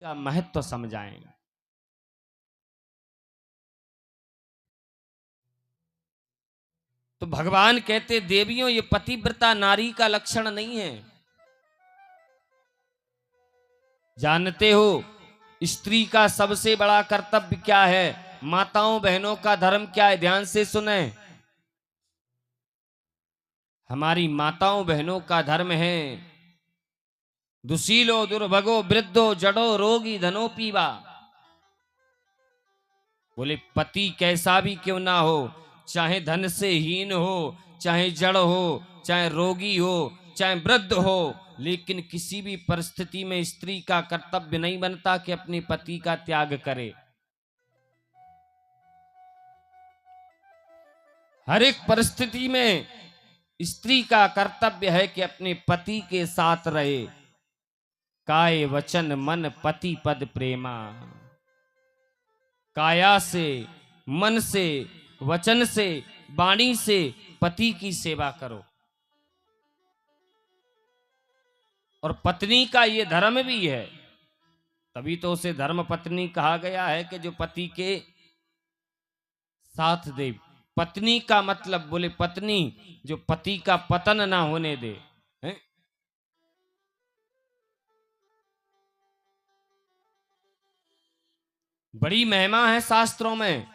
का महत्व समझाएं। तो भगवान कहते देवियों ये पतिव्रता नारी का लक्षण नहीं है। जानते हो स्त्री का सबसे बड़ा कर्तव्य क्या है? माताओं बहनों का धर्म क्या है? ध्यान से सुने। हमारी माताओं बहनों का धर्म है दुशीलो दुर्भगो वृद्धो जड़ो रोगी धनो पीवा। बोले पति कैसा भी क्यों ना हो, चाहे धन से हीन हो, चाहे जड़ हो, चाहे रोगी हो, चाहे वृद्ध हो, लेकिन किसी भी परिस्थिति में स्त्री का कर्तव्य नहीं बनता कि अपने पति का त्याग करे। हर एक परिस्थिति में स्त्री का कर्तव्य है कि अपने पति के साथ रहे। काय वचन मन पति पद प्रेमा। काया से, मन से, वचन से, वाणी से पति की सेवा करो। और पत्नी का ये धर्म भी है, तभी तो उसे धर्म पत्नी कहा गया है कि जो पति के साथ दे। पत्नी का मतलब बोले पत्नी जो पति का पतन ना होने दे। है? बड़ी महिमा है शास्त्रों में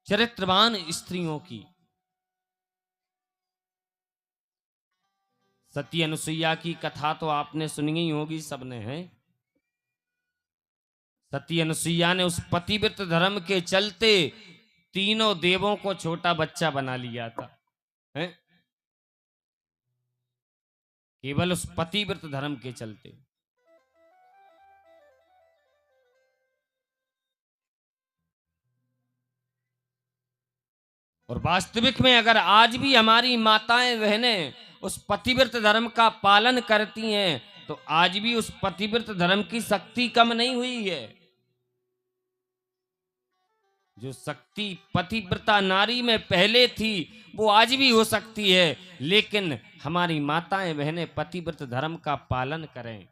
चरित्रवान स्त्रियों की। सती अनुसुईया की कथा तो आपने सुनी ही होगी सबने। है सती अनुसुईया ने उस पतिव्रत धर्म के चलते तीनों देवों को छोटा बच्चा बना लिया था। है? केवल उस पतिव्रत धर्म के चलते। और वास्तविक में अगर आज भी हमारी माताएं बहनें उस पतिव्रत धर्म का पालन करती हैं तो आज भी उस पतिव्रत धर्म की शक्ति कम नहीं हुई है। जो शक्ति पतिव्रता नारी में पहले थी वो आज भी हो सकती है, लेकिन हमारी माताएं बहनें पतिव्रत धर्म का पालन करें।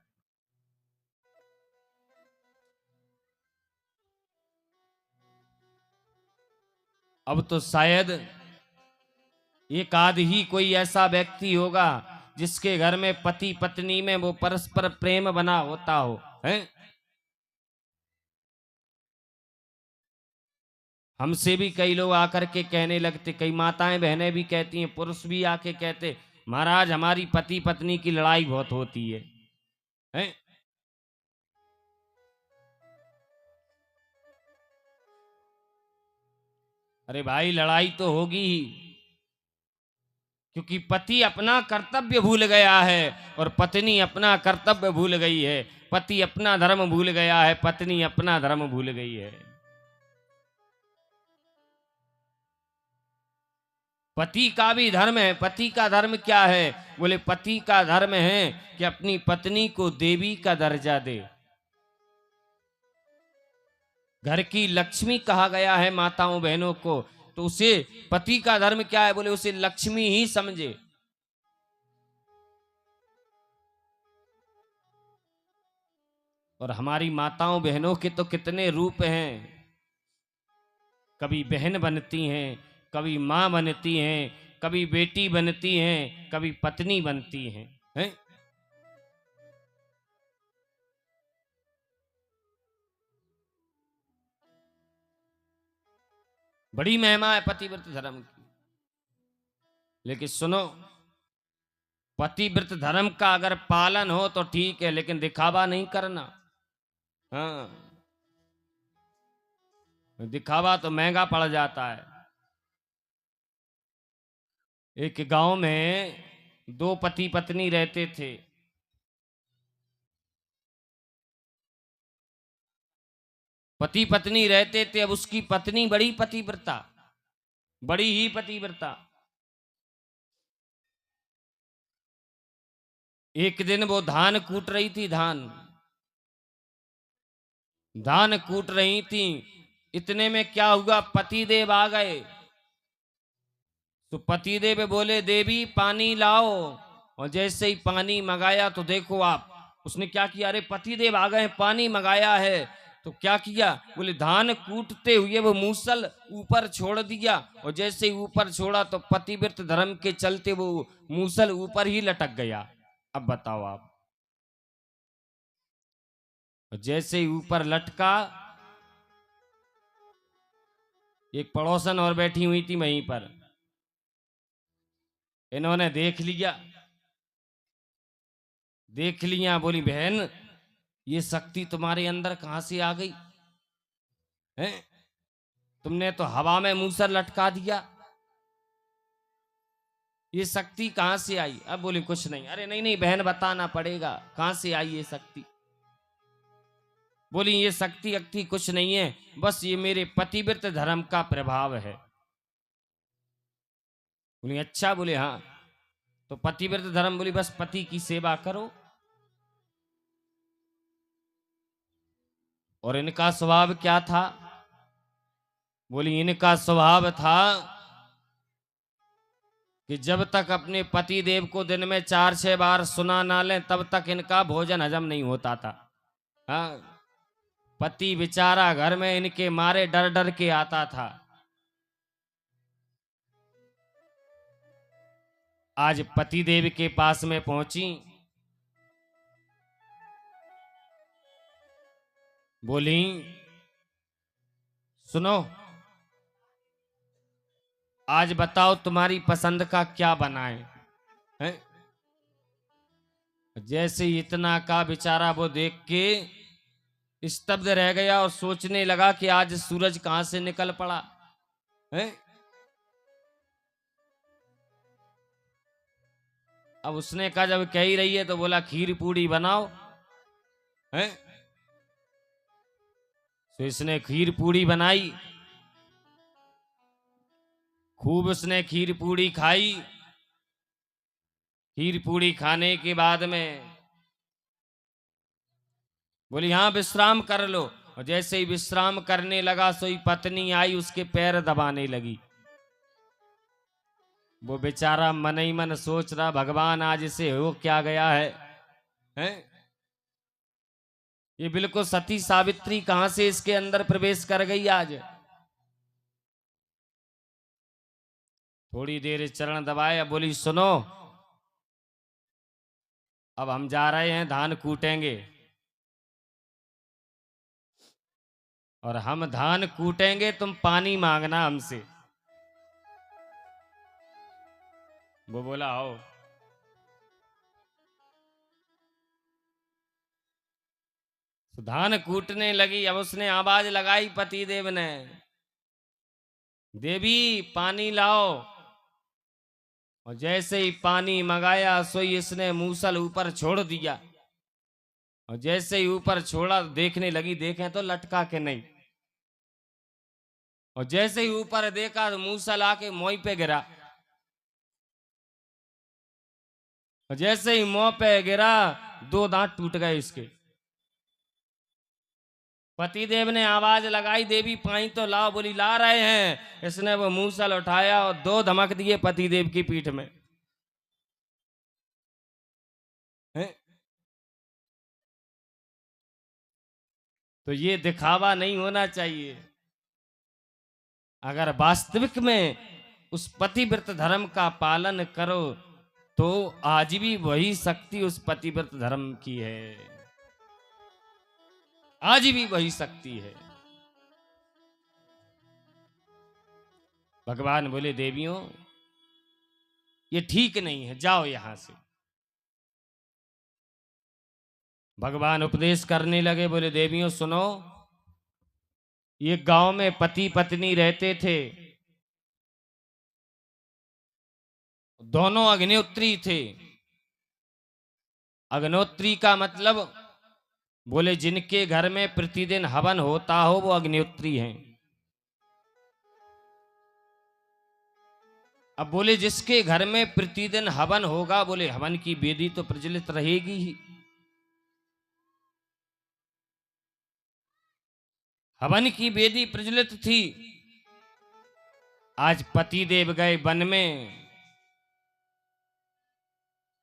अब तो शायद एक आध ही कोई ऐसा व्यक्ति होगा जिसके घर में पति पत्नी में वो परस्पर प्रेम बना होता हो। है? हमसे भी कई लोग आकर के कहने लगते, कई माताएं बहनें भी कहती हैं, पुरुष भी आके कहते महाराज हमारी पति पत्नी की लड़ाई बहुत होती है। हैं? अरे भाई लड़ाई तो होगी ही, क्योंकि पति अपना कर्तव्य भूल गया है और पत्नी अपना कर्तव्य भूल गई है। पति अपना धर्म भूल गया है, पत्नी अपना धर्म भूल गई है। पति का भी धर्म है। पति का धर्म क्या है? बोले पति का धर्म है कि अपनी पत्नी को देवी का दर्जा दे। घर की लक्ष्मी कहा गया है माताओं बहनों को, तो उसे पति का धर्म क्या है? बोले उसे लक्ष्मी ही समझे। और हमारी माताओं बहनों के तो कितने रूप हैं। कभी बहन बनती हैं, कभी मां बनती हैं, कभी बेटी बनती हैं, कभी पत्नी बनती हैं। हैं? बड़ी महिमा है पतिव्रत धर्म की। लेकिन सुनो, पतिव्रत धर्म का अगर पालन हो तो ठीक है, लेकिन दिखावा नहीं करना। हाँ, दिखावा तो महंगा पड़ जाता है। एक गांव में दो पति पत्नी रहते थे। पति पत्नी रहते थे। अब उसकी पत्नी बड़ी पतिव्रता, बड़ी ही पतिव्रता। एक दिन वो धान कूट रही थी। धान कूट रही थी। इतने में क्या हुआ, पतिदेव आ गए। तो पतिदेव बोले देवी पानी लाओ। और जैसे ही पानी मंगाया तो देखो आप, उसने क्या किया, अरे पतिदेव आ गए, पानी मंगाया है। तो क्या किया, बोले धान कूटते हुए वो मूसल ऊपर छोड़ दिया, और जैसे ही ऊपर छोड़ा तो पतिव्रत धर्म के चलते वो मूसल ऊपर ही लटक गया। अब बताओ आप, जैसे ही ऊपर लटका, एक पड़ोसन और बैठी हुई थी वहीं पर, इन्होंने देख लिया, देख लिया, बोली बहन ये शक्ति तुम्हारे अंदर कहां से आ गई है? तुमने तो हवा में मूसर लटका दिया, ये शक्ति कहां से आई? अब बोली कुछ नहीं। अरे नहीं नहीं बहन, बताना पड़ेगा कहां से आई ये शक्ति। बोली ये शक्ति अक्ति कुछ नहीं है, बस ये मेरे पतिव्रत धर्म का प्रभाव है। बोली अच्छा, बोले हाँ, तो पतिव्रत धर्म, बोली बस पति की सेवा करो। और इनका स्वभाव क्या था? बोली इनका स्वभाव था कि जब तक अपने पति देव को दिन में 4-6 बार सुना ना लें तब तक इनका भोजन हजम नहीं होता था। हाँ, पति बेचारा घर में इनके मारे डर डर के आता था। आज पति देव के पास में पहुंची, बोली सुनो, आज बताओ तुम्हारी पसंद का क्या बनाए हैं? जैसे इतना का बेचारा वो देख के स्तब्ध रह गया और सोचने लगा कि आज सूरज कहां से निकल पड़ा है। अब उसने कहा जब कह ही रही है तो बोला खीर पूड़ी बनाओ है। तो इसने खीर पूड़ी बनाई, खूब उसने खीर पूड़ी खाई। खीर पूड़ी खाने के बाद में बोली हाँ विश्राम कर लो, और जैसे ही विश्राम करने लगा सोई पत्नी आई उसके पैर दबाने लगी। वो बेचारा मन ही मन सोच रहा भगवान आज इसे हो क्या गया है, हैं? ये बिल्कुल सती सावित्री कहां से इसके अंदर प्रवेश कर गई आज। थोड़ी देर चरण दबाए, अब बोली सुनो, अब हम जा रहे हैं धान कूटेंगे, और हम धान कूटेंगे तुम पानी मांगना हमसे। वो बोला आओ। तो धान कूटने लगी, अब उसने आवाज लगाई पति देव ने, देवी पानी लाओ। और जैसे ही पानी मंगाया सोई इसने मूसल ऊपर छोड़ दिया, और जैसे ही ऊपर छोड़ा देखने लगी, देखें तो लटका के नहीं। और जैसे ही ऊपर देखा तो मूसल आके मोई पे गिरा, और जैसे ही मुंह पे गिरा 2 दांत टूट गए इसके। पतिदेव ने आवाज लगाई देवी पानी तो लाओ, बोली ला रहे हैं। इसने वो मूसल उठाया और 2 धमक दिए पतिदेव की पीठ में है? तो ये दिखावा नहीं होना चाहिए। अगर वास्तविक में उस पतिव्रत धर्म का पालन करो तो आज भी वही शक्ति उस पतिव्रत धर्म की है, आज भी वही शक्ति है। भगवान बोले देवियों ये ठीक नहीं है, जाओ यहां से। भगवान उपदेश करने लगे, बोले देवियों सुनो, ये गांव में पति पत्नी रहते थे, दोनों अग्निहोत्री थे। अग्निहोत्री का मतलब बोले जिनके घर में प्रतिदिन हवन होता हो वो अग्निहोत्री हैं। अब बोले जिसके घर में प्रतिदिन हवन होगा, बोले हवन की वेदी तो प्रज्वलित रहेगी ही। हवन की वेदी प्रज्वलित थी। आज पति देव गए वन में,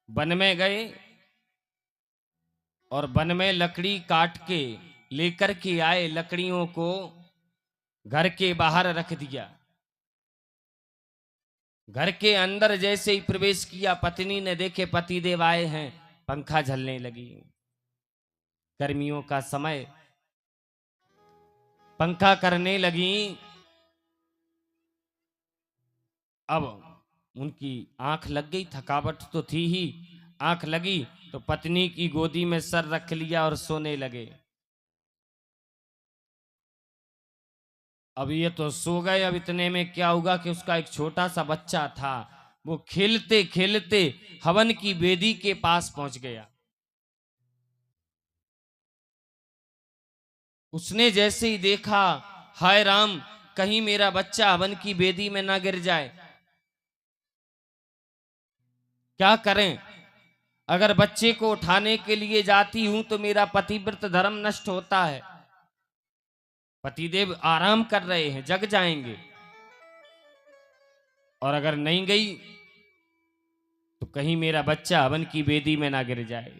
वन में गए, और वन में लकड़ी काट के लेकर के आए, लकड़ियों को घर के बाहर रख दिया। घर के अंदर जैसे ही प्रवेश किया, पत्नी ने देखे पतिदेव आए हैं, पंखा झलने लगी। गर्मियों का समय, पंखा करने लगी। अब उनकी आंख लग गई, थकावट तो थी ही, आंख लगी तो पत्नी की गोदी में सर रख लिया और सोने लगे। अब ये तो सो गए। अब इतने में क्या होगा कि उसका एक छोटा सा बच्चा था, वो खेलते खेलते हवन की वेदी के पास पहुंच गया। उसने जैसे ही देखा, हाय राम, कहीं मेरा बच्चा हवन की वेदी में ना गिर जाए, क्या करें? अगर बच्चे को उठाने के लिए जाती हूं तो मेरा पतिव्रत धर्म नष्ट होता है। पतिदेव आराम कर रहे हैं, जग जाएंगे। और अगर नहीं गई तो कहीं मेरा बच्चा हवन की वेदी में ना गिर जाए।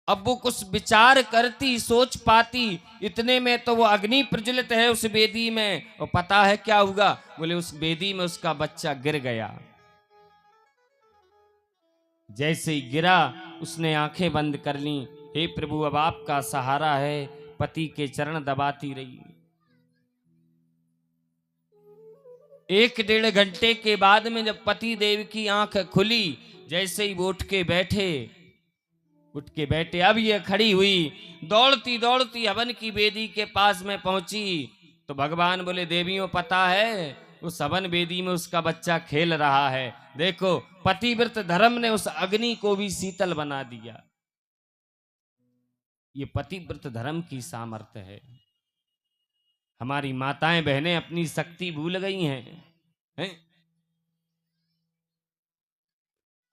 अब वो कुछ विचार करती, सोच पाती, इतने में तो वो अग्नि प्रज्वलित है उस वेदी में, और पता है क्या होगा? बोले उस वेदी में उसका बच्चा गिर गया। जैसे ही गिरा, उसने आंखें बंद कर ली। हे प्रभु, अब आपका सहारा है। पति के चरण दबाती रही। 1-1.5 घंटे के बाद में जब पति देव की आंख खुली, जैसे ही वो उठ के बैठे, अब ये खड़ी हुई, दौड़ती दौड़ती हवन की वेदी के पास में पहुंची तो भगवान बोले, देवियों पता है, उस हवन वेदी में उसका बच्चा खेल रहा है। देखो, पतिव्रत धर्म ने उस अग्नि को भी शीतल बना दिया। ये पतिव्रत धर्म की सामर्थ्य है। हमारी माताएं बहनें अपनी शक्ति भूल गई हैं?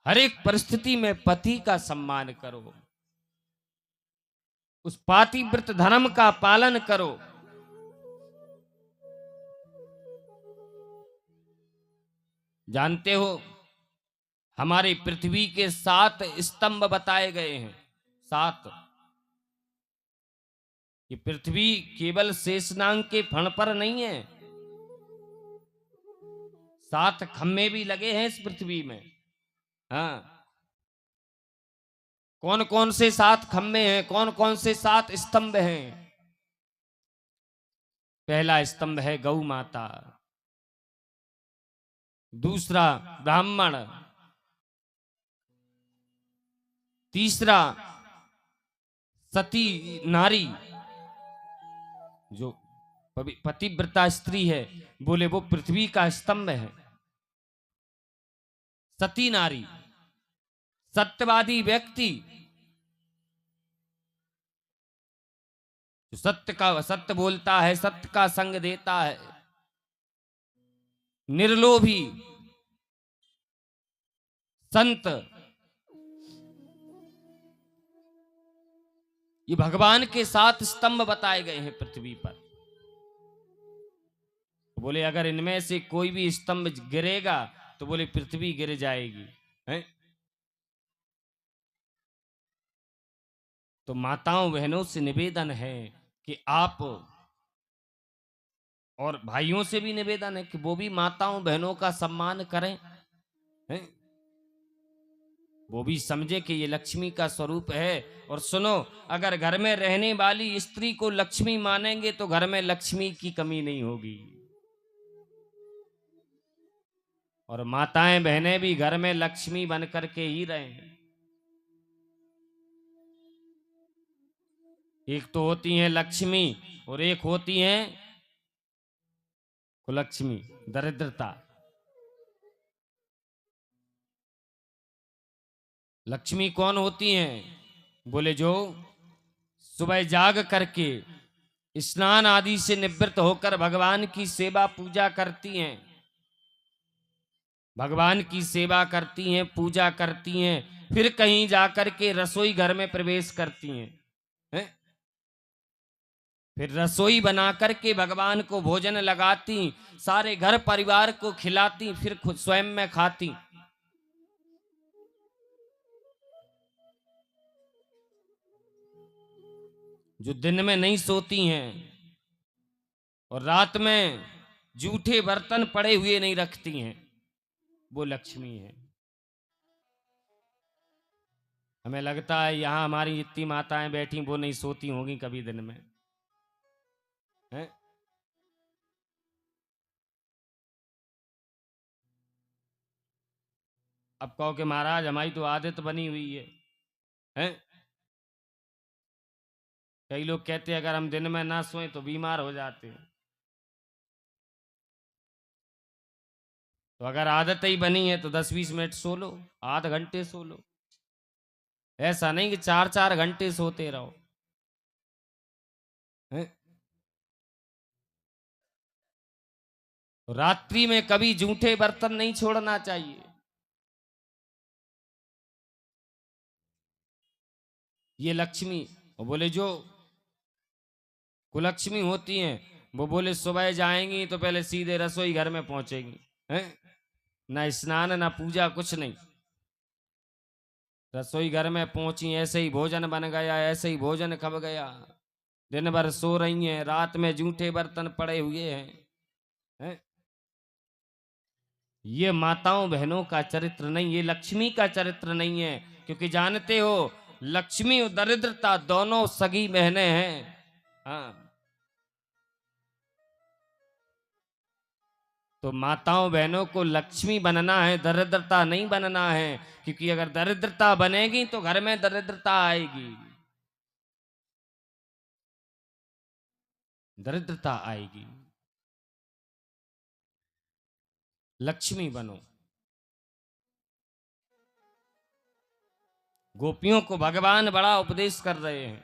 हर एक परिस्थिति में पति का सम्मान करो, उस पातिव्रत धर्म का पालन करो। जानते हो, हमारे पृथ्वी के 7 स्तंभ बताए गए हैं। 7। ये पृथ्वी केवल शेषनाग के फण पर नहीं है, 7 खम्भे भी लगे हैं इस पृथ्वी में। हाँ, कौन कौन से 7 खम्भे हैं, कौन कौन से 7 स्तंभ हैं? पहला स्तंभ है गौ माता, दूसरा ब्राह्मण, तीसरा सती नारी, जो पतिव्रता स्त्री है, बोले वो पृथ्वी का स्तंभ है। सती नारी, सत्यवादी व्यक्ति, जो सत्य बोलता है, सत्य का संग देता है, निर्लोभी संत, ये भगवान के 7 स्तंभ बताए गए हैं पृथ्वी पर। तो बोले अगर इनमें से कोई भी स्तंभ गिरेगा तो बोले पृथ्वी गिर जाएगी, है? तो माताओं बहनों से निवेदन है कि आप, और भाइयों से भी निवेदन है कि वो भी माताओं बहनों का सम्मान करें, हैं? वो भी समझे कि ये लक्ष्मी का स्वरूप है। और सुनो, अगर घर में रहने वाली स्त्री को लक्ष्मी मानेंगे तो घर में लक्ष्मी की कमी नहीं होगी। और माताएं बहनें भी घर में लक्ष्मी बन करके ही रहें। एक तो होती हैं लक्ष्मी और एक होती हैं कुलक्ष्मी, दरिद्रता। लक्ष्मी कौन होती हैं? बोले जो सुबह जाग करके स्नान आदि से निवृत्त होकर भगवान की सेवा पूजा करती हैं, भगवान की सेवा करती हैं, पूजा करती हैं, फिर कहीं जाकर के रसोई घर में प्रवेश करती हैं, हैं? फिर रसोई बना करके भगवान को भोजन लगाती, सारे घर परिवार को खिलाती, फिर खुद स्वयं में खाती। जो दिन में नहीं सोती हैं और रात में जूठे बर्तन पड़े हुए नहीं रखती हैं, वो लक्ष्मी है। हमें लगता है यहाँ हमारी जितनी माताएं बैठी वो नहीं सोती होंगी कभी दिन में, हैं? अब कहो कि महाराज हमारी तो आदत बनी हुई है, हैं? कई लोग कहते हैं अगर हम दिन में ना सोएं तो बीमार हो जाते हैं। तो अगर आदत ही बनी है तो 10-20 मिनट सो लो, आध घंटे सो लो। ऐसा नहीं कि 4-4 घंटे सोते रहो, हैं? तो रात्रि में कभी जूठे बर्तन नहीं छोड़ना चाहिए। ये लक्ष्मी, और बोले जो कुलक्ष्मी होती हैं वो बोले सुबह जाएंगी तो पहले सीधे रसोई घर में पहुंचेंगी, हैं? ना स्नान ना पूजा कुछ नहीं, रसोई घर में पहुंची ऐसे ही भोजन बन गया, ऐसे ही भोजन खब गया, दिन भर सो रही हैं, रात में जूठे बर्तन पड़े हुए हैं? ये माताओं बहनों का चरित्र नहीं, ये लक्ष्मी का चरित्र नहीं है। क्योंकि जानते हो लक्ष्मी और दरिद्रता दोनों सगी बहनें हैं। हाँ, तो माताओं बहनों को लक्ष्मी बनना है, दरिद्रता नहीं बनना है। क्योंकि अगर दरिद्रता बनेगी तो घर में दरिद्रता आएगी, दरिद्रता आएगी। लक्ष्मी बनो। गोपियों को भगवान बड़ा उपदेश कर रहे हैं।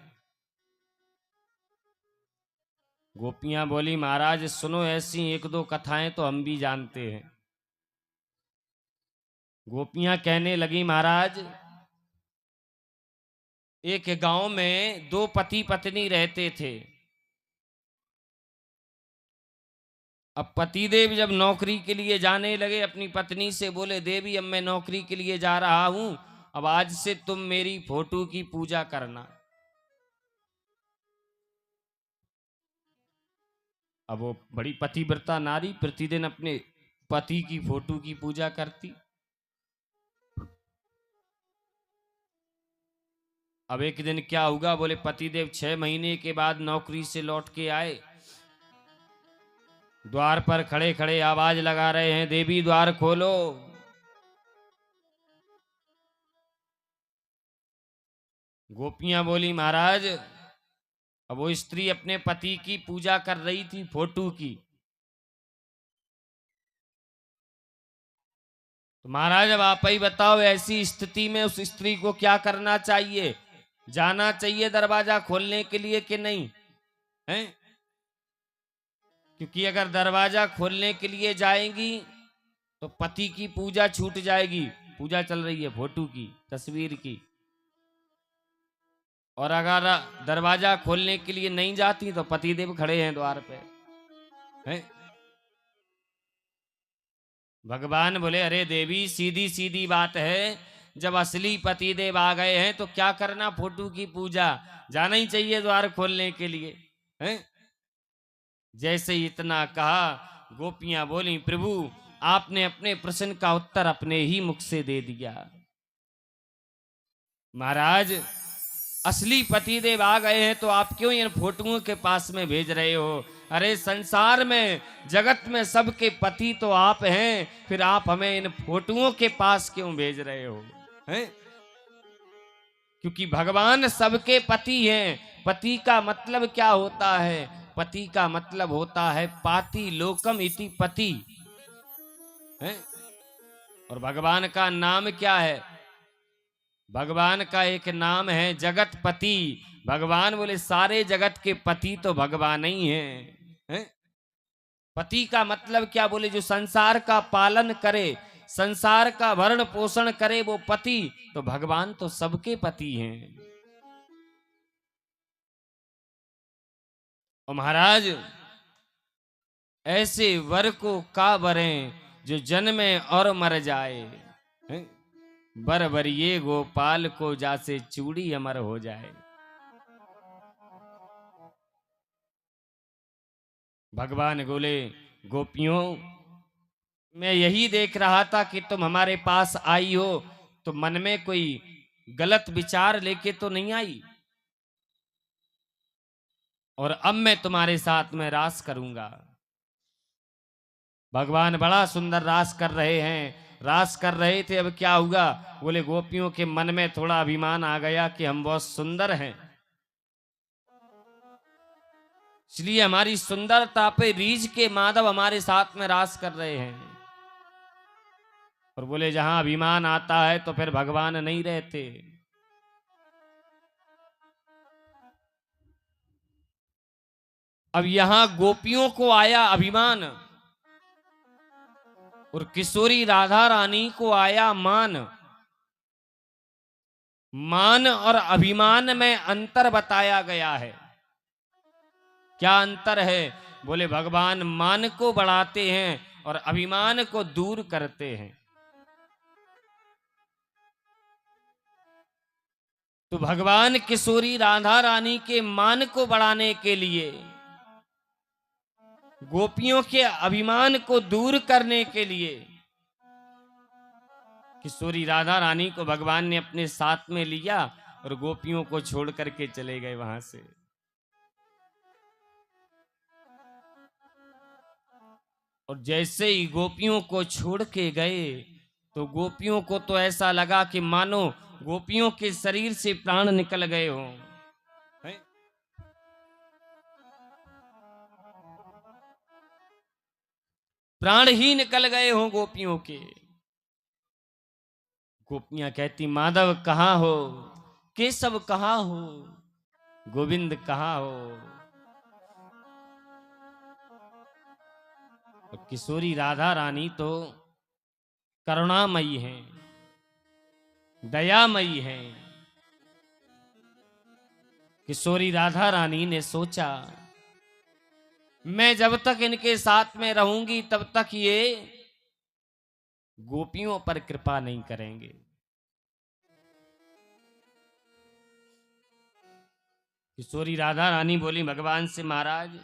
गोपियां बोली महाराज सुनो ऐसी एक दो कथाएं तो हम भी जानते हैं। गोपियां कहने लगी महाराज एक गांव में दो पति पत्नी रहते थे। अब पतिदेव जब नौकरी के लिए जाने लगे अपनी पत्नी से बोले देवी अब मैं नौकरी के लिए जा रहा हूं, अब आज से तुम मेरी फोटो की पूजा करना। अब वो बड़ी पतिव्रता नारी प्रतिदिन अपने पति की फोटो की पूजा करती। अब एक दिन क्या हुआ, बोले पतिदेव 6 महीने के बाद नौकरी से लौट के आए, द्वार पर खड़े खड़े आवाज लगा रहे हैं देवी द्वार खोलो। गोपियां बोली महाराज, अब वो स्त्री अपने पति की पूजा कर रही थी फोटो की। तो महाराज अब आप ही बताओ ऐसी स्थिति में उस स्त्री को क्या करना चाहिए? जाना चाहिए दरवाजा खोलने के लिए कि नहीं, हैं? क्योंकि अगर दरवाजा खोलने के लिए जाएंगी तो पति की पूजा छूट जाएगी। पूजा चल रही है फोटो की, तस्वीर की। और अगर दरवाजा खोलने के लिए नहीं जाती तो पतिदेव खड़े हैं द्वार पे, हैं? भगवान बोले अरे देवी सीधी सीधी बात है, जब असली पतिदेव आ गए हैं तो क्या करना फोटो की पूजा, जाना ही चाहिए द्वार खोलने के लिए, हैं? जैसे इतना कहा गोपियां बोली प्रभु आपने अपने प्रश्न का उत्तर अपने ही मुख से दे दिया। महाराज असली पतिदेव आ गए हैं तो आप क्यों इन फोटोओं के पास में भेज रहे हो? अरे संसार में जगत में सबके पति तो आप हैं, फिर आप हमें इन फोटोओं के पास क्यों भेज रहे हो, हैं? क्योंकि भगवान सबके पति हैं। पति का मतलब क्या होता है? पति का मतलब होता है पाति लोकम इति पति, हैं? और भगवान का नाम क्या है? भगवान का एक नाम है जगतपति। भगवान बोले सारे जगत के पति तो भगवान ही हैं। पति का मतलब क्या? बोले जो संसार का पालन करे, संसार का भरण पोषण करे वो पति, तो भगवान तो सबके पति हैं। और महाराज ऐसे वर को का वरें जो जन्मे और मर जाए, हैं? बर बरिए गोपाल को जासे चूड़ी अमर हो जाए। भगवान बोले, गोपियों, मैं यही देख रहा था कि तुम हमारे पास आई हो तो मन में कोई गलत विचार लेके तो नहीं आई, और अब मैं तुम्हारे साथ में रास करूंगा। भगवान बड़ा सुंदर रास कर रहे हैं, रास कर रहे थे। अब क्या हुआ? बोले, गोपियों के मन में थोड़ा अभिमान आ गया कि हम बहुत सुंदर हैं, इसलिए हमारी सुंदरता पे रीझ के माधव हमारे साथ में रास कर रहे हैं। और बोले, जहां अभिमान आता है तो फिर भगवान नहीं रहते। अब यहां गोपियों को आया अभिमान और किशोरी राधा रानी को आया मान। मान और अभिमान में अंतर बताया गया है। क्या अंतर है? बोले, भगवान मान को बढ़ाते हैं और अभिमान को दूर करते हैं। तो भगवान किशोरी राधा रानी के मान को बढ़ाने के लिए, गोपियों के अभिमान को दूर करने के लिए, किशोरी राधा रानी को भगवान ने अपने साथ में लिया और गोपियों को छोड़ करके चले गए वहां से। और जैसे ही गोपियों को छोड़ के गए तो गोपियों को तो ऐसा लगा कि मानो गोपियों के शरीर से प्राण निकल गए हों। प्राण ही निकल गए हों गोपियों के। गोपियां कहती, माधव कहाँ हो, केशव कहाँ हो, गोविंद कहाँ हो। और किशोरी राधा रानी तो करुणामयी हैं, दयामयी हैं। किशोरी राधा रानी ने सोचा, मैं जब तक इनके साथ में रहूंगी तब तक ये गोपियों पर कृपा नहीं करेंगे। किशोरी राधा रानी बोली भगवान से, महाराज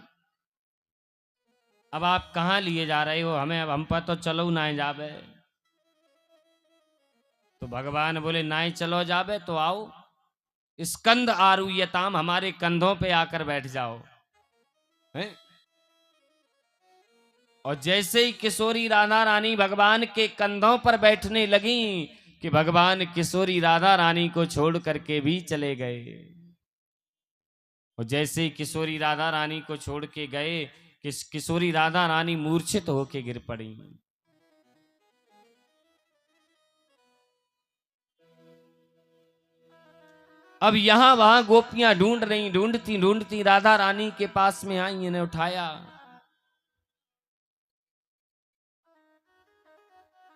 अब आप कहां लिए जा रहे हो हमें, अब हम पर तो चलो ना जावे। तो भगवान बोले, ना चलो जावे तो आओ, स्कंद आरुयताम, हमारे कंधों पे आकर बैठ जाओ। हैं? और जैसे ही किशोरी राधा रानी भगवान के कंधों पर बैठने लगी कि भगवान किशोरी राधा रानी को छोड़ करके भी चले गए। और जैसे ही किशोरी राधा रानी को छोड़ के गए, किशोरी राधा रानी मूर्छित होके गिर पड़ी। अब यहां वहां गोपियां ढूंढ रही, ढूंढती ढूंढती राधा रानी के पास में आई, इन्हें उठाया।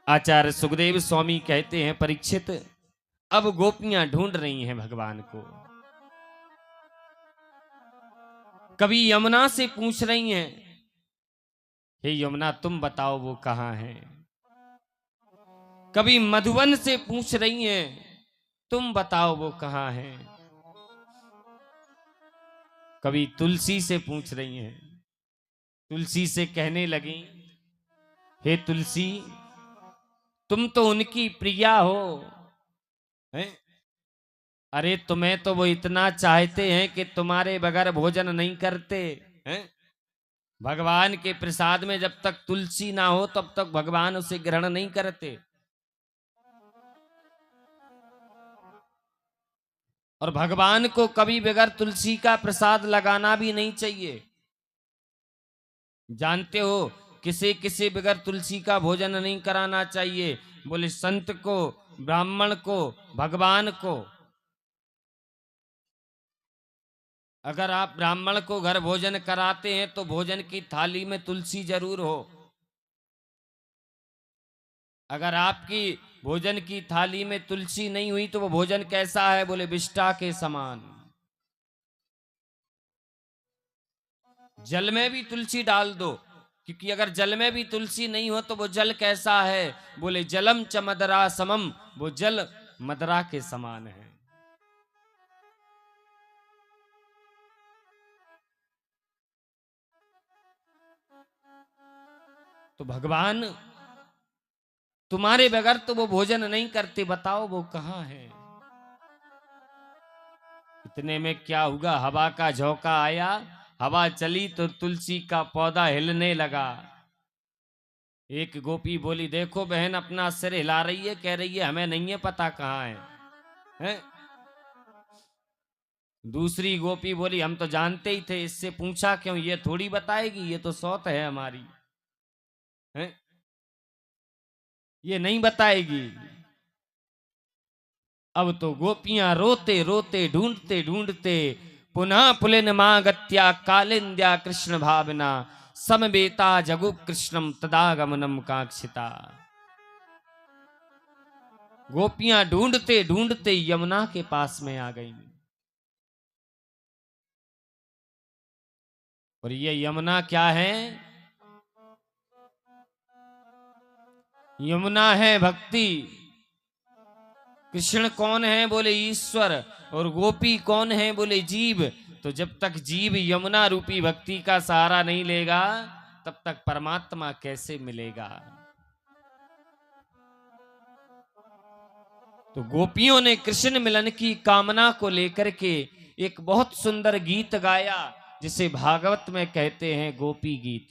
आचार्य सुखदेव स्वामी कहते हैं, परीक्षित अब गोपियां ढूंढ रही हैं भगवान को। कभी यमुना से पूछ रही हैं, हे यमुना तुम बताओ वो कहां है। कभी मधुवन से पूछ रही हैं, तुम बताओ वो कहां है। कभी तुलसी से पूछ रही हैं, तुलसी से कहने लगी, हे तुलसी तुम तो उनकी प्रिया हो, हैं? अरे तुम्हें तो वो इतना चाहते हैं कि तुम्हारे बगैर भोजन नहीं करते हैं। भगवान के प्रसाद में जब तक तुलसी ना हो तब तक भगवान उसे ग्रहण नहीं करते। और भगवान को कभी बगैर तुलसी का प्रसाद लगाना भी नहीं चाहिए। जानते हो, किसी किसी बगैर तुलसी का भोजन नहीं कराना चाहिए। बोले संत को, ब्राह्मण को, भगवान को। अगर आप ब्राह्मण को घर भोजन कराते हैं तो भोजन की थाली में तुलसी जरूर हो। अगर आपकी भोजन की थाली में तुलसी नहीं हुई तो वो भोजन कैसा है? बोले विष्ठा के समान। जल में भी तुलसी डाल दो, क्योंकि अगर जल में भी तुलसी नहीं हो तो वो जल कैसा है? बोले जलम च मदरा समम, वो जल मदरा के समान है। तो भगवान तुम्हारे बगैर तो वो भोजन नहीं करते, बताओ वो कहाँ है। इतने में क्या हुआ, हवा का झोंका आया, हवा चली तो तुलसी का पौधा हिलने लगा। एक गोपी बोली, देखो बहन अपना सिर हिला रही है, कह रही है हमें नहीं है पता कहाँ है? दूसरी गोपी बोली, हम तो जानते ही थे, इससे पूछा क्यों, ये थोड़ी बताएगी, ये तो सौत है हमारी है, ये नहीं बताएगी। अब तो गोपियां रोते रोते ढूंढते ढूंढते पुनः पुलिन मागत्या कालिंद्या कृष्ण भावना समवेता जगु कृष्णम तदागमनम काक्षिता। गोपियां ढूंढते ढूंढते यमुना के पास में आ गई। और ये यमुना क्या है? यमुना है भक्ति। कृष्ण कौन है? बोले ईश्वर। और गोपी कौन है? बोले जीव। तो जब तक जीव यमुना रूपी भक्ति का सहारा नहीं लेगा तब तक परमात्मा कैसे मिलेगा? तो गोपियों ने कृष्ण मिलन की कामना को लेकर के एक बहुत सुंदर गीत गाया जिसे भागवत में कहते हैं गोपी गीत।